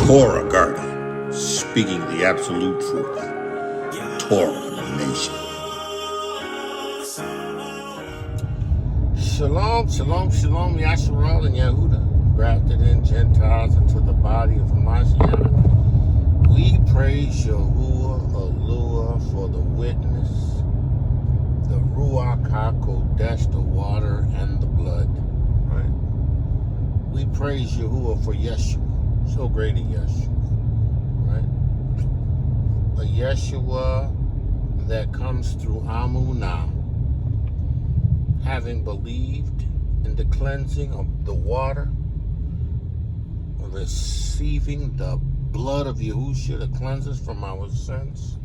Torah guardian, speaking the absolute truth. Torah nation. Shalom, shalom, shalom, Yasharal and Yahuah, grafted in Gentiles into the body of Mashiach. We praise Yahuah, Elyon, for the witness, the Ruach HaKodesh, the water and the blood. Right? We praise Yahuah for Yeshua, so great a Yeshua. Right? A Yeshua that comes through Amunah, having believed in the cleansing of the water, receiving the blood of Yahushua that cleanses from our sins,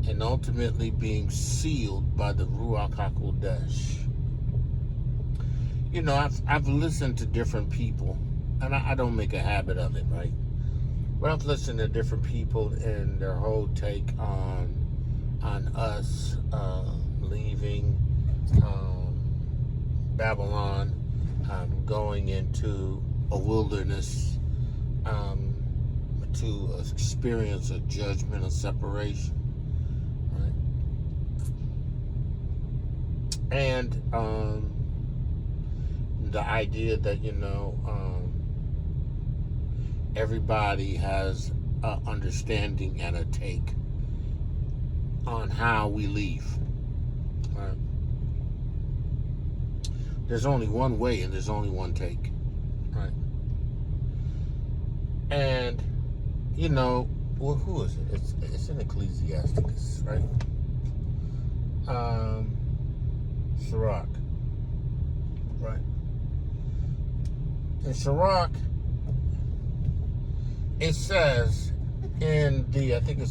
and ultimately being sealed by the Ruach HaKodesh. You know, I've listened to different people, and I don't make a habit of it, right? But I've listened to different people and their whole take on us leaving Babylon, going into a wilderness to experience a judgment, a separation, right? And the idea that, you know, everybody has an understanding and a take on how we leave, right? There's only one way and there's only one take, right? And, you know, well, who is it? It's in Ecclesiasticus, right? SIRACH, right? In SIRACH, it says in the, I think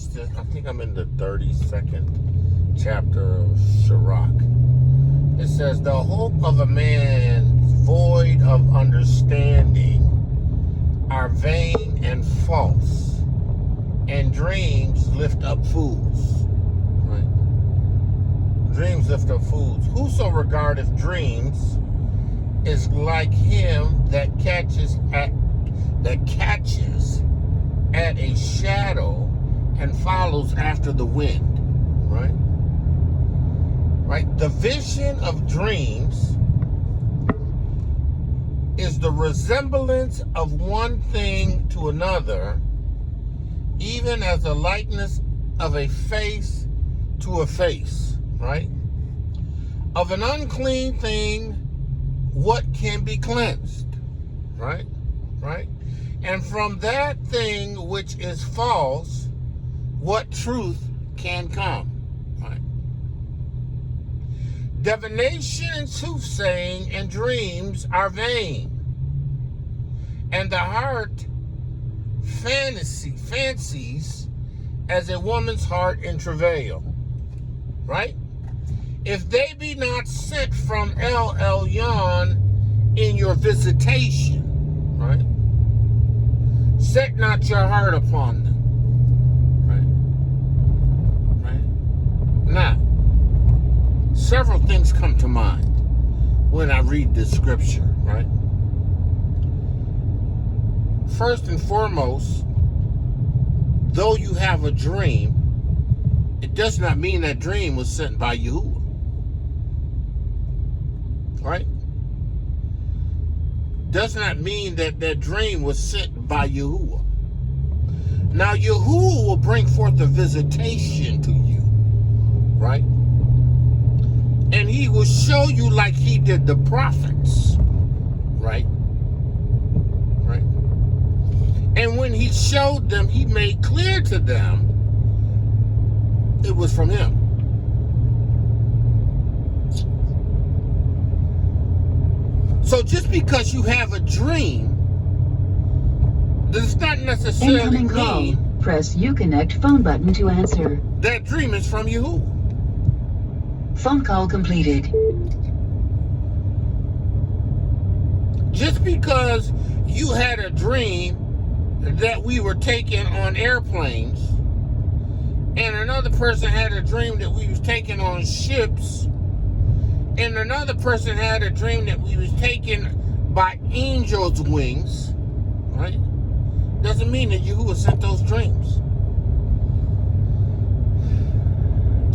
I'm in the 32nd chapter of SIRACH. It says, the hope of a man void of understanding are vain and false, and dreams lift up fools. Right? Dreams lift up fools. Whoso regardeth dreams is like him that catches at a shadow and follows after the wind. Right? Right? The vision of dreams is the resemblance of one thing to another, even as the likeness of a face to a face, right? Of an unclean thing, what can be cleansed, right? Right? And from that thing which is false, what truth can come, right? Divination and soothsaying and dreams are vain, and the heart fancies as a woman's heart in travail, right? If they be not sent from Elyon in your visitation, right? Set not your heart upon them, right? Now, several things come to mind when I read this scripture, right? First and foremost, though you have a dream, it does not mean that dream was sent by Yahuah, right? Does not mean that that dream was sent by Yahuah. Now, Yahuah will bring forth a visitation to you, right? And he will show you like he did the prophets, right? Right? And when he showed them, he made clear to them it was from him. So just because you have a dream does not necessarily incoming call. mean Press Uconnect phone button to answer. that dream is from Yahuah. Phone call completed. Just because you had a dream that we were taken on airplanes, and another person had a dream that we was taken on ships, and another person had a dream that we was taken by angels' wings, right? Doesn't mean that Yahuah sent those dreams.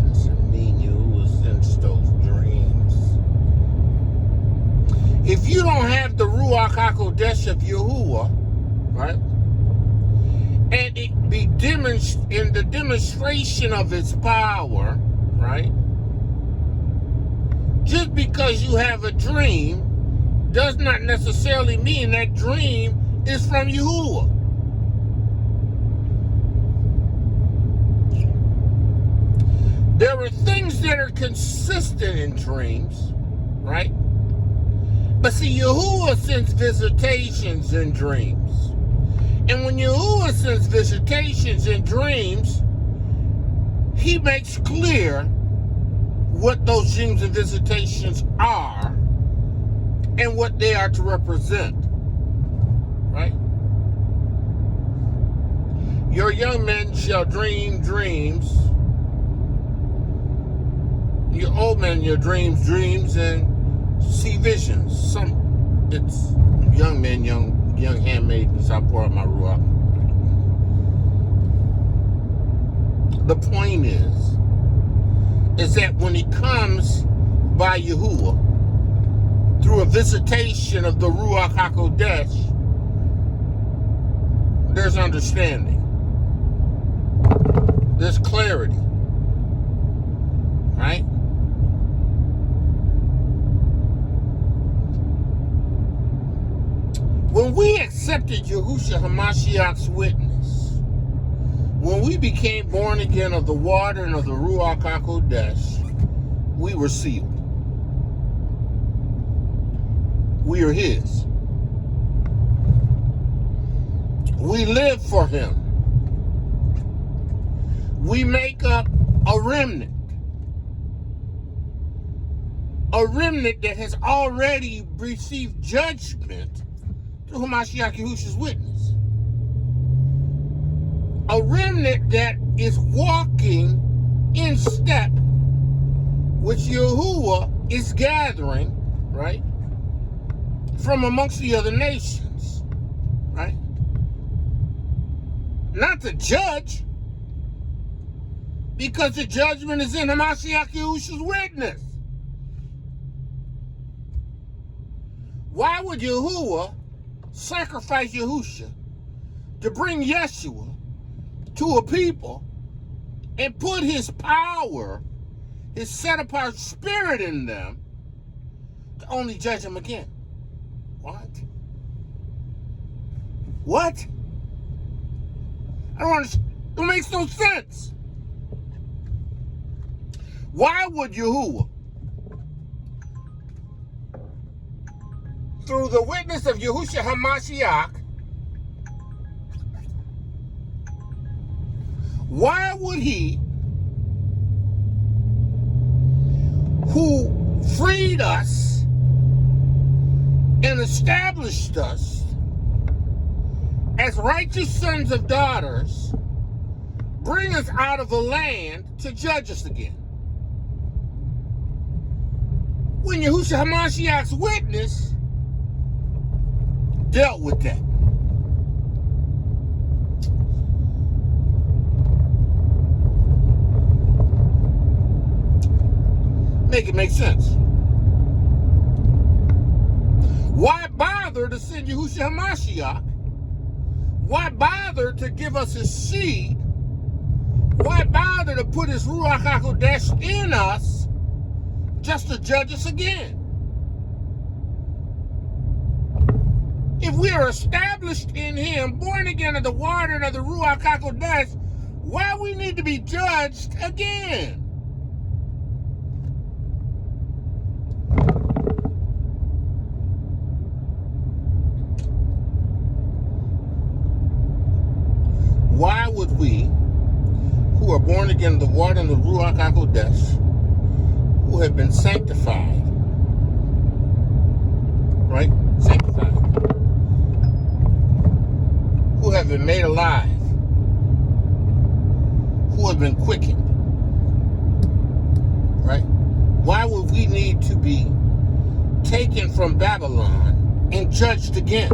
Doesn't mean Yahuah sent those dreams. If you don't have the Ruach HaKodesh of Yahuah, right? And it be in the demonstration of its power, right? Just because you have a dream does not necessarily mean that dream is from Yahuah. There are things that are consistent in dreams, right? But see, Yahuah sends visitations in dreams. And when Yahuah sends visitations in dreams, he makes clear what those dreams and visitations are and what they are to represent, right? Your young men shall dream dreams. Your old men, your dreams, and see visions. It's young men, young handmaidens, I pour out my ruach. The point is that when he comes by Yahuah through a visitation of the Ruach HaKodesh, there's understanding. There's clarity. Right? When we accepted Yahushua HaMashiach's witness, when we became born again of the water and of the Ruach HaKodesh, we were sealed. We are his. We live for him. We make up a remnant. A remnant that has already received judgment through Hamashiach Yahushua's witness. A remnant that is walking in step which Yahuah is gathering, right, from amongst the other nations, right? Not to judge, because the judgment is in Hamashiach Yahushua's witness. Why would Yahuah sacrifice Yahushua to bring Yeshua to a people and put his power, his set-apart spirit in them, to only judge them again? What? What? I don't understand. It makes no sense. Why would Yahuah, through the witness of Yahushua HaMashiach, why would he, who freed us and established us as righteous sons of daughters, bring us out of the land to judge us again? When Yahushua HaMashiach's witness dealt with that. Make it make sense. Why bother to send Yahushua HaMashiach? Why bother to give us his seed? Why bother to put his Ruach HaKodesh in us just to judge us again? If we are established in him, born again of the water and of the Ruach HaKodesh, why we need to be judged again? Why would we, who are born again of the water and the Ruach HaKodesh, who have been sanctified, right? Sanctified. Who have been made alive, who have been quickened, right? Why would we need to be taken from Babylon and judged again.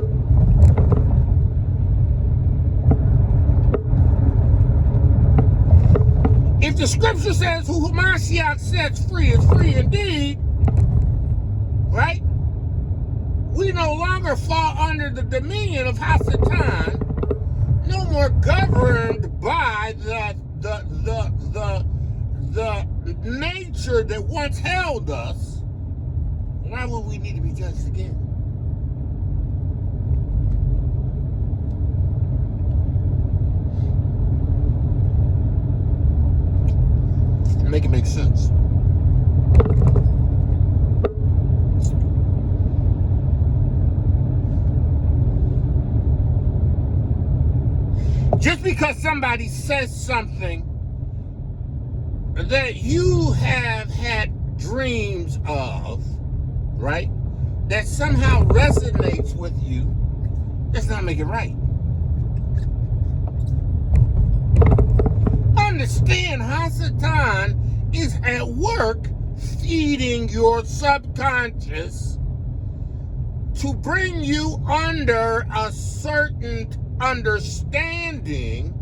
If the scripture says who Hamashiach sets free is free indeed, right? We no longer fall under the dominion of Hasatan, no more governed by the nature that once held us. Why would we need to be judged again? Make it make sense. Just because somebody says something that you have had dreams of, right, that somehow resonates with you, does not make it right. Understand, Hasatan is at work feeding your subconscious to bring you under a certain understanding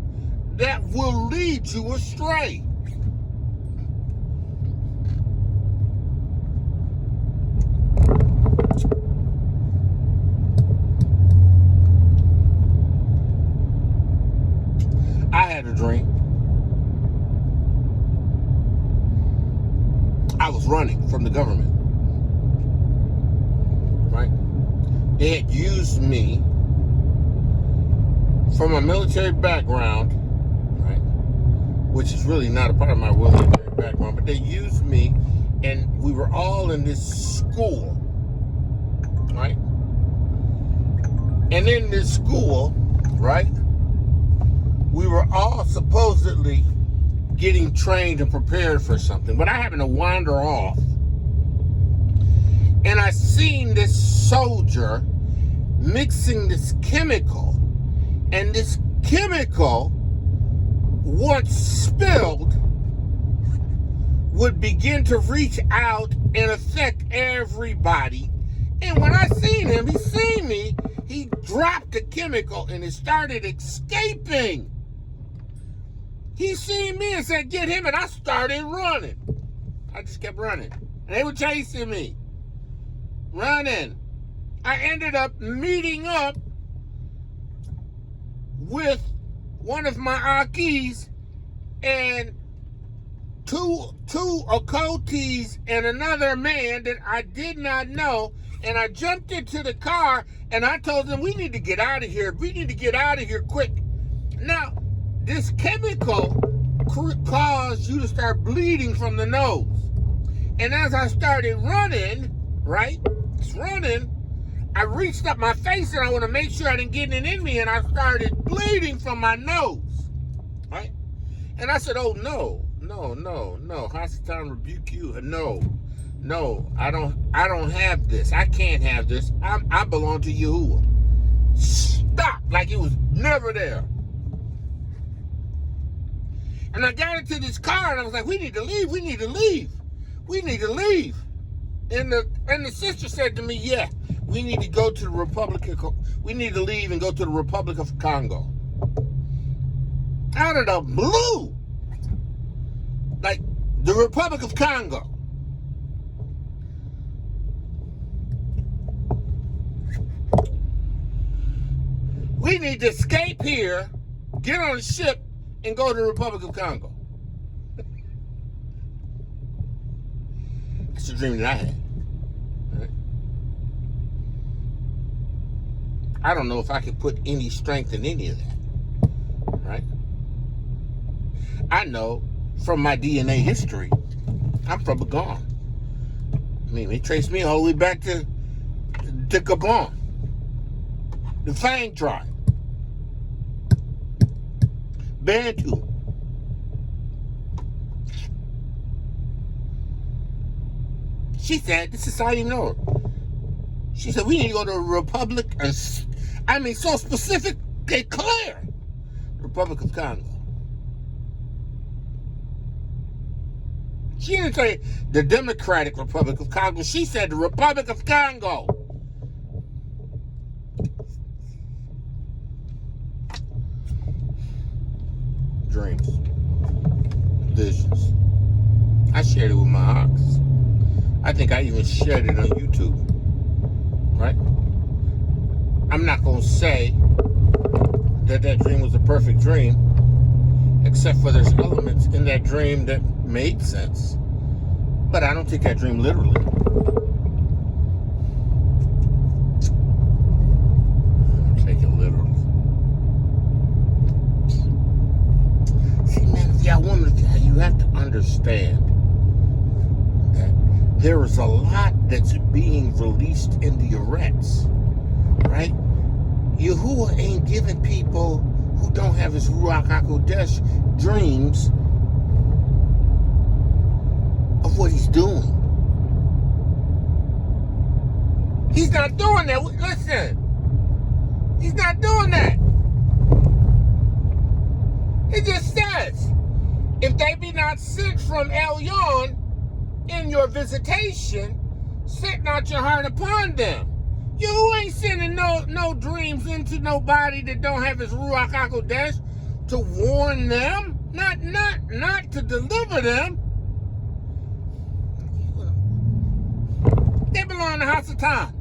that will lead you astray. I had a dream. I was running from the government, right? They had used me from a military background, right? Which is really not a part of my military background, but they used me, and we were all in this school, right? And in this school, right, we were all supposedly getting trained and prepared for something, but I happened to wander off, and I seen this soldier mixing this chemical, and this chemical, once spilled, would begin to reach out and affect everybody. And when I seen him, he seen me, he dropped the chemical and it started escaping. He seen me and said, get him, and I started running. I just kept running. And they were chasing me. Running. I ended up meeting up with one of my Akis and two occultes and another man that I did not know. And I jumped into the car and I told them, we need to get out of here. We need to get out of here quick. Now, this chemical caused you to start bleeding from the nose. And as I started running, right, I reached up my face and I want to make sure I didn't get it in me, and I started bleeding from my nose, right? And I said, oh, no, Hasatan rebuke you. No, I don't have this. I can't have this. I belong to Yahuah. Stop, like it was never there. And I got into this car and I was like, we need to leave. And the sister said to me, yeah, we need to go to the we need to leave and go to the Republic of Congo. Out of the blue. Like, the Republic of Congo. We need to escape here, get on a ship, and go to the Republic of Congo. That's the dream that I had. Right? I don't know if I could put any strength in any of that. Right? I know from my DNA history, I'm from Gabon. I mean, they traced me all the way back to Gabon. The Fang tribe. Bantu. She said, this is how you know. She said, we need to go to a republic, so specific, they clear. Republic of Congo. She didn't say the Democratic Republic of Congo. She said the Republic of Congo. dreams, visions. I shared it with my ox. I think I even shared it on YouTube, right? I'm not going to say that dream was a perfect dream, except for there's elements in that dream that made sense. But I don't take that dream literally. Take it literally. See, man, you have to understand that there is a lot that's being released in the arets, right? Yahuah ain't giving people who don't have his Ruach HaKodesh dreams of what he's doing. He's not doing that. Listen, he's not doing that. It just says, if they be not sent from Elyon in your visitation, set not your heart upon them. You ain't sending no dreams into nobody that don't have his Ruach HaKodesh to warn them, not to deliver them. They belong to Hasatan.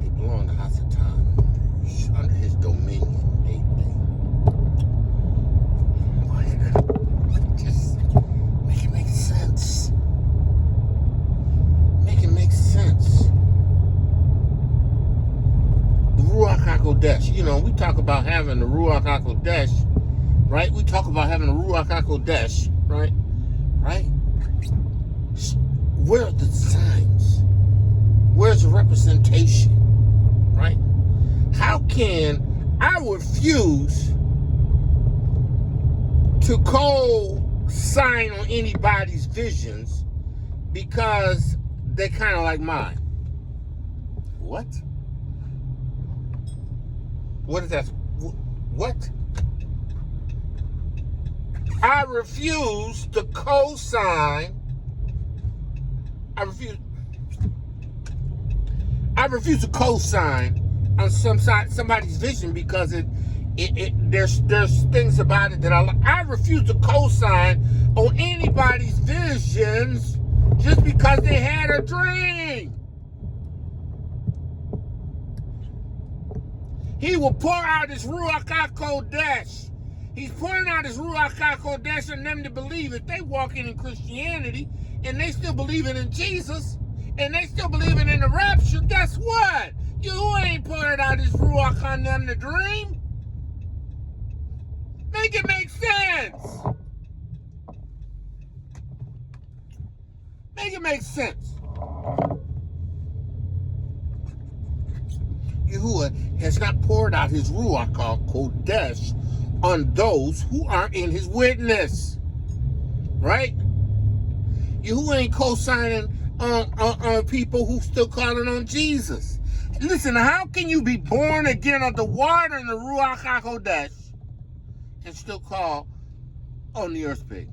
They belong to Hasatan, under his dominion. Just make it make sense. Make it make sense. The Ruach HaKodesh. You know, we talk about having the Ruach HaKodesh, right? We talk about having the Ruach HaKodesh, right? Right? Where are the signs? Where's the representation? Right? How can I refuse to co-sign on anybody's visions because they kind of like mine? What? What is that? What? I refuse to co-sign. I refuse to co-sign on somebody's vision because there's things about it that I refuse to co-sign on anybody's visions just because they had a dream. He will pour out his Ruach HaKodesh. He's pouring out his Ruach HaKodesh on them to believe if they walking in Christianity and they still believing in Jesus and they still believing in the rapture. Guess what? You ain't pouring out his Ruach on them to dream. Make it make sense. Make it make sense. Yahuah has not poured out his Ruach HaKodesh on those who are in his witness. Right? Yahuah ain't co-signing on people who still calling on Jesus. Listen, how can you be born again of the water and the Ruach HaKodesh and still call on the earth pig?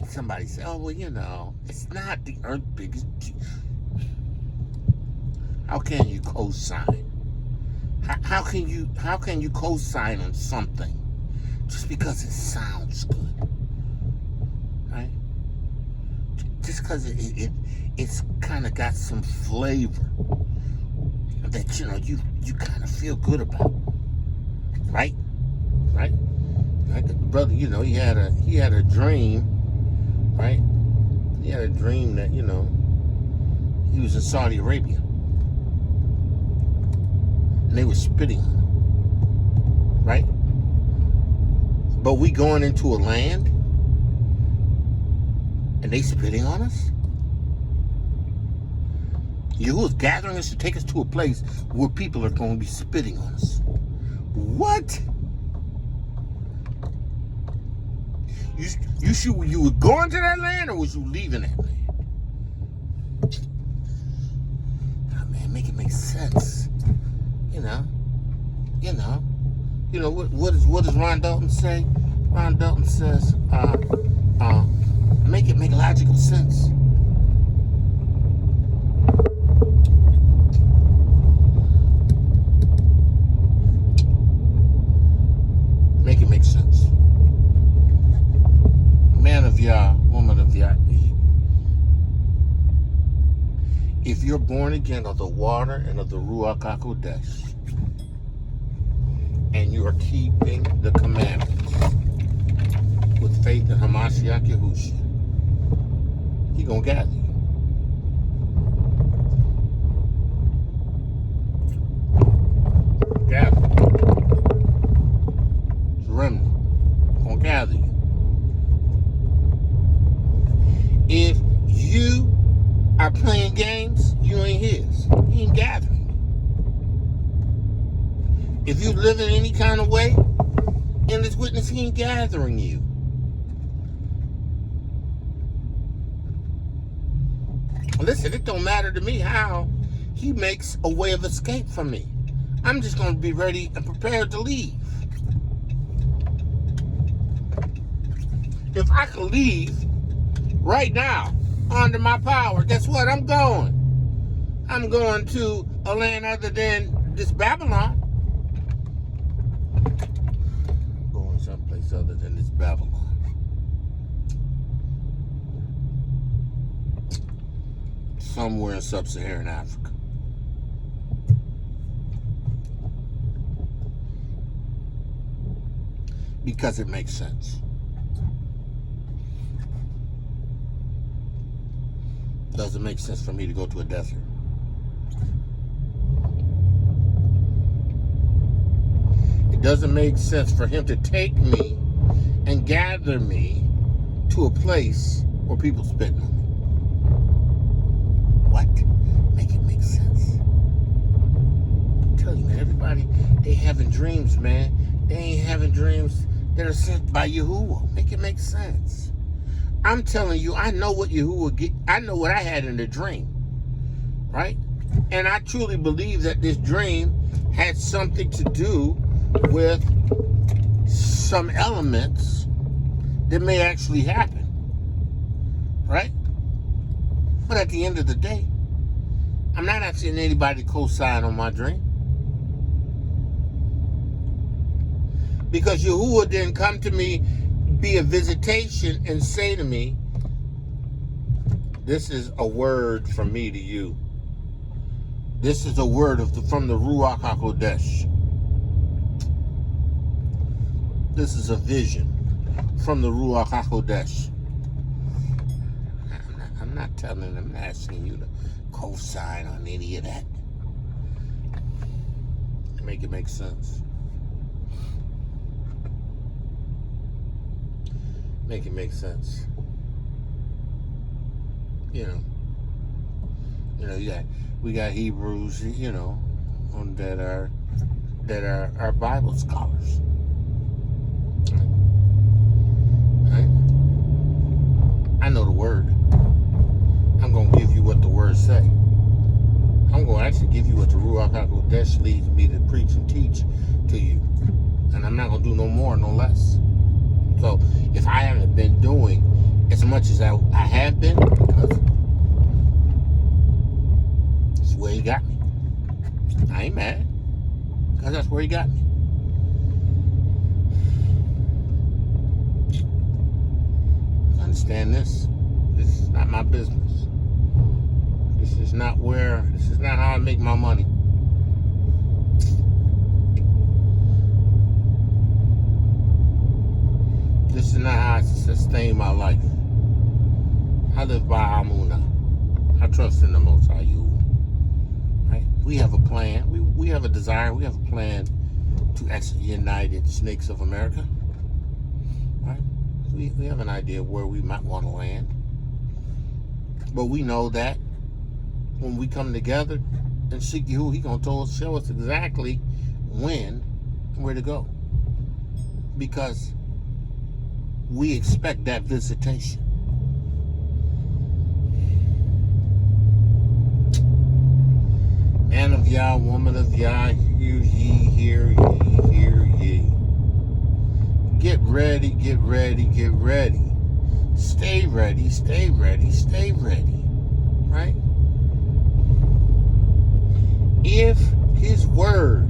Somebody say, oh, well, you know, it's not the earth pig. How can you co-sign? How can you co-sign on something just because it sounds good, right? Just because it's kind of got some flavor that you kind of feel good about, right? Right? Like the brother, he had a dream, right? He had a dream that he was in Saudi Arabia. And they were spitting on him, right? But we going into a land and they spitting on us? Yahuah's gathering us to take us to a place where people are going to be spitting on us. What? You were going to that land or was you leaving that land? Oh, man, make it make sense. What does Ron Dalton say? Ron Dalton says, make it make logical sense. if you're born again of the water and of the Ruach HaKodesh, and you are keeping the commandments with faith in Hamashiach Yahushua, He gonna gather you. Gather. It's a remnant. Gonna gather you. If you are playing games, you ain't His. He ain't gathering you. If you live in any kind of way in this witness, He ain't gathering you. Listen, it don't matter to me how He makes a way of escape from me. I'm just going to be ready and prepared to leave. If I could leave right now under my power, guess what? I'm going. I'm going to a land other than this Babylon. I'm going someplace other than this Babylon. Somewhere in sub-Saharan Africa. Because it makes sense. Doesn't make sense for me to go to a desert. It doesn't make sense for Him to take me and gather me to a place where people spitting on me. What? Make it make sense. I'm telling you, man, everybody, they having dreams, man. They ain't having dreams that are sent by Yahuah. Make it make sense. I'm telling you, I know what Yahuah get. I know what I had in the dream, right? And I truly believe that this dream had something to do with some elements that may actually happen, right? But at the end of the day, I'm not asking anybody to co-sign on my dream. Because Yahuah didn't come to me, be a visitation, and say to me, this is a word from me to you. This is a word from the Ruach HaKodesh. This is a vision from the Ruach HaKodesh. I'm not telling them, I'm asking you to co-sign on any of that. Make it make sense. Make it make sense. We got Hebrews, that are Bible scholars. Right? I know the word. I'm going to give you what the word say. I'm going to actually give you what the Ruach HaKodesh leads me to preach and teach to you. And I'm not going to do no more, no less. So if I haven't been doing as much as I have been, because it's where He got me. I ain't mad, because that's where He got me. Understand this? This is not my business. This is not how I make my money. This is not how I sustain my life. I live by Amunah. I trust in the Most High Yahuah. Right? We have a plan. We have a desire. We have a plan to exit the United Snakes of America. Right? We have an idea of where we might want to land. But we know that when we come together and seek Yahuah, He gonna show us exactly when and where to go. Because we expect that visitation. Man of Yah, woman of Yah, hear ye, hear ye, hear ye. Get ready, get ready, get ready. Stay ready, stay ready, stay ready. Right? If His word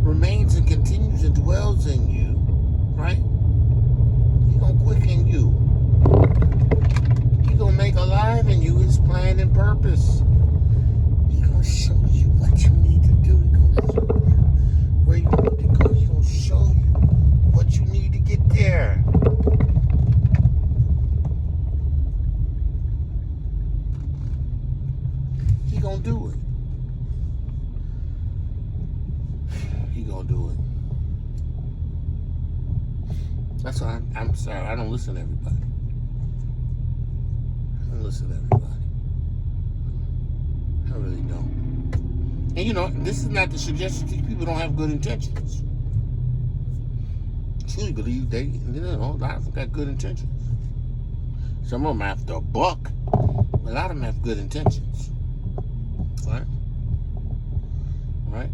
remains and continues and dwells in you, right? He gonna quicken you. He He gonna make alive in you his plan and purpose. He gonna show you what you need to do. He gonna show you where you need to go. He gonna show you what you need to get there. He gonna do it. He gonna do it. That's why I'm sorry. I don't listen to everybody. I don't listen to everybody. I really don't. And you know, this is not to suggest that these people don't have good intentions. I truly believe they, you know, a lot of them got good intentions. Some of them after a buck, but a lot of them have good intentions. Right? Right?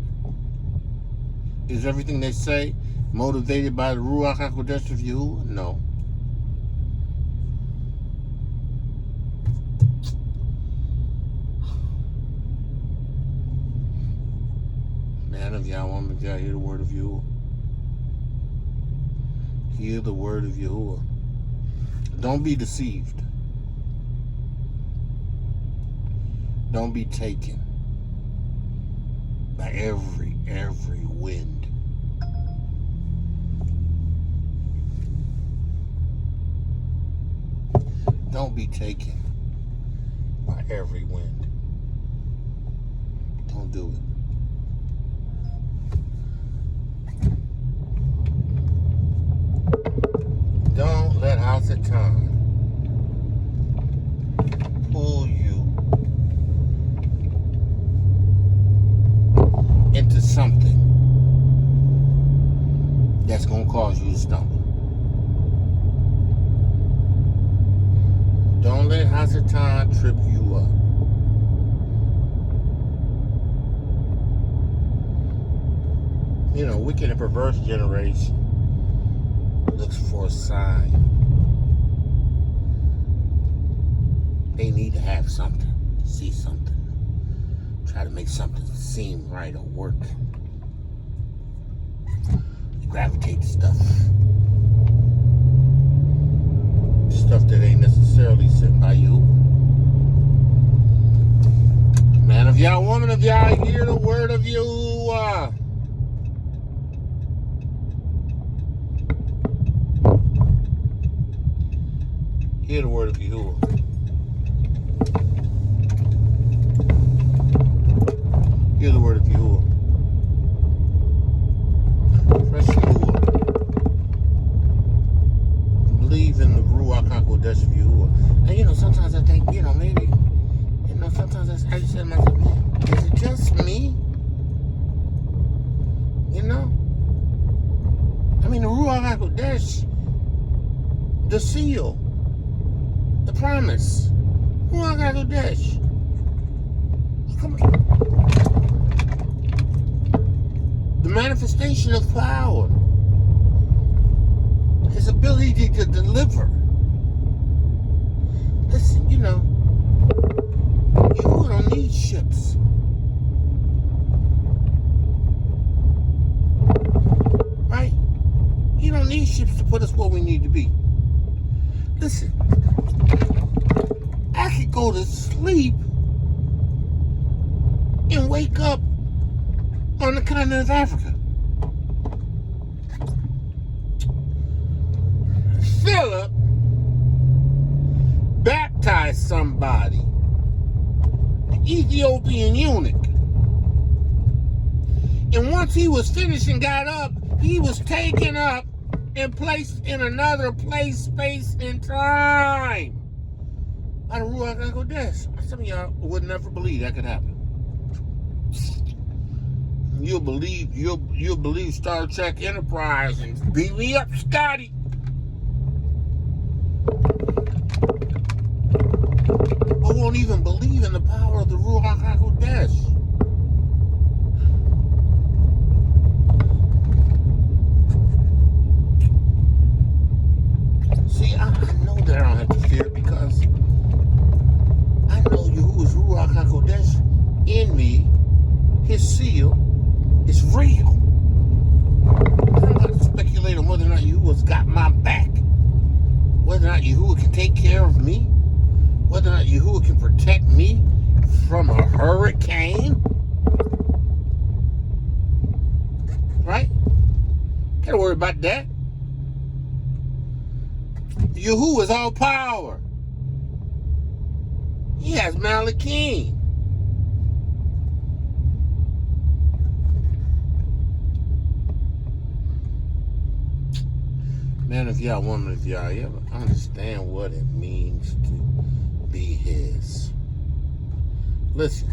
Is everything they say motivated by the Ruach HaKodesh of Yahuah? No. Man of Yah, woman of Yah, hear the word of Yahuah. Hear the word of Yahuah. Don't be deceived. Don't be taken by every wind. Don't be taken by every wind. Don't do it. Don't let Hasatan pull you into something that's going to cause you to stumble. Don't let Hasatan trip you up. You know, wicked and perverse generation looks for a sign. They need to have something, see something, try to make something seem right or work. They gravitate to stuff that ain't necessarily sent by you. Man of Yah, woman of Yah, hear the word of Yahuah. Hear the word of Yahuah. Hear the word of Yahuah. Fresh Yahuah. Believe in the Ruach HaKodesh of Yahuah. And you know, sometimes I think, you know, maybe, you know, sometimes I just say to myself, man, is it just me? You know? I mean, the Ruach HaKodesh, the seal, the promise, Ruach HaKodesh. Come on. The manifestation of power. His ability to deliver. Listen, you know, you don't need ships. Right? You don't need ships to put us where we need to be. Listen, I could go to sleep and wake up on the continent of Africa. Philip baptized somebody, the Ethiopian eunuch. And once he was finished and got up, he was taken up and placed in another place, space, and time by the Ruach HaKodesh. Some of y'all would never believe that could happen. You'll believe Star Trek Enterprise and beat me up, Scotty. I won't even believe in the power of the Ruach HaKodesh. See, I know that I don't have to fear it because I know Yahuah's Ruach HaKodesh in me, his seal, is real. I don't have to speculate on whether or not Yahuah's got my back, whether or not Yahuah can take care of me. Yahuah can protect me from a hurricane. Right? Can't worry about that. Yahuah is all power. He has Malachim. Man of Yah, woman of Yah, you ever understand what it means to be his? Listen,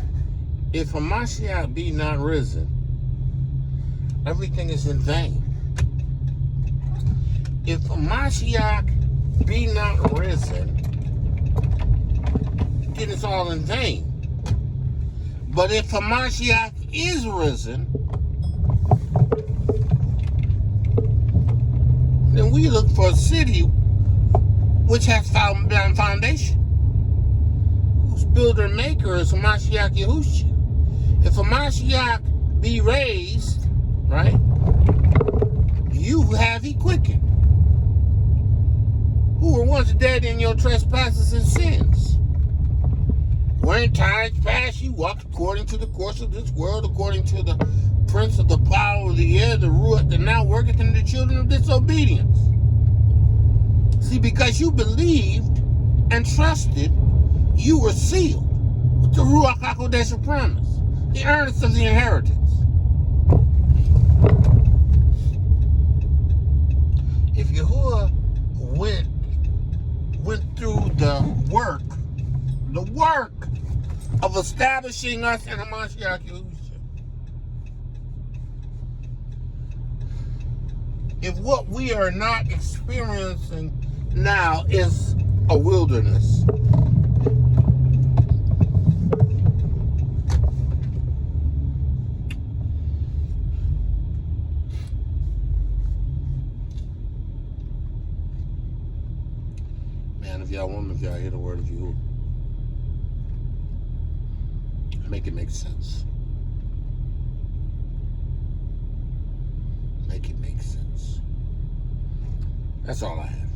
if a Mashiach be not risen, everything is in vain. If a Mashiach be not risen, then it's all in vain. But if a Mashiach is risen, then we look for a city which has found foundation, whose builder and maker is a Mashiach Yahushua. If a Mashiach be raised, right, you have he quickened, who were once dead in your trespasses and sins. Where in times past you walked according to the course of this world, according to the prince of the power of the air, the Ruach that now worketh in the children of disobedience. See, because you believed and trusted, you were sealed with the Ruach HaKodesh promise, the earnest of the inheritance. If Yahuah went through the work of establishing us in a Mashiach Yahushua, if what we are not experiencing now is a wilderness, man of Yah, woman of Yah, hear the word of Yahuah. Make it make sense. Make it make sense. That's all I have.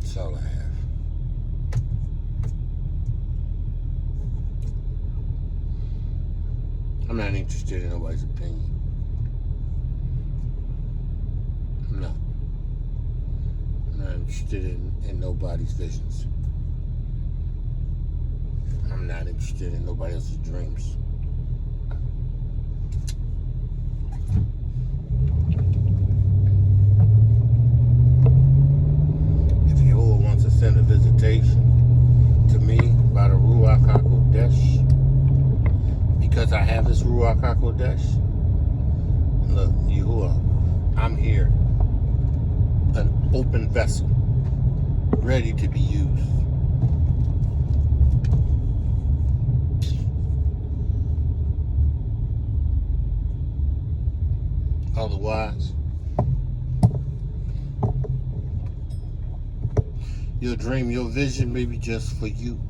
That's all I have. I'm not interested in nobody's opinion. I'm not. I'm not interested in nobody's visions. I'm not interested in nobody else's dreams. If Yahuah wants to send a visitation to me by the Ruach HaKodesh, because I have this Ruach HaKodesh, look, Yahuah, I'm here, an open vessel, ready to be used. Otherwise, your dream, your vision may be just for you.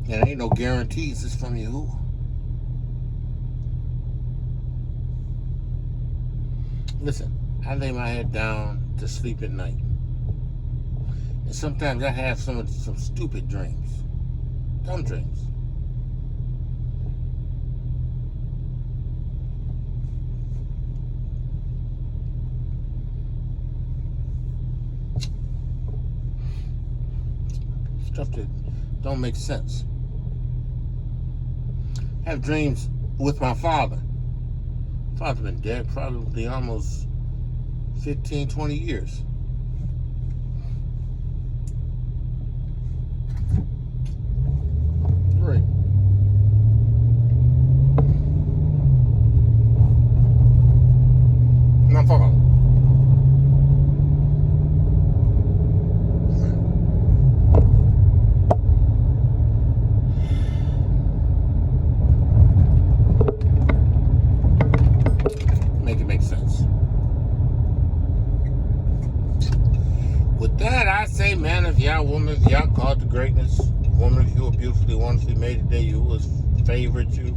And ain't no guarantees it's from Yahuah. Listen, I lay my head down to sleep at night. And sometimes I have some stupid dreams. Dumb dreams. Stuff that don't make sense. I have dreams with my father. Father's been dead probably almost 15, 20 years. Right. My father. Man of Yah, woman of Yah, called to greatness. Woman of you are beautifully, wonderfully made today. You has favored you.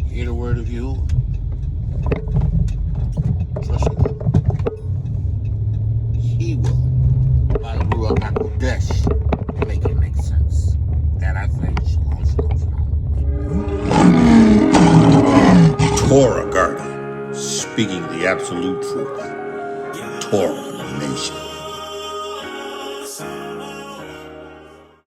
Hear the word of you. Trust me. He will, by the Ruach HaKodesh, make it make sense. And I think shalom, shalom, shalom. Torah guardian, speaking the absolute truth. Torah nation.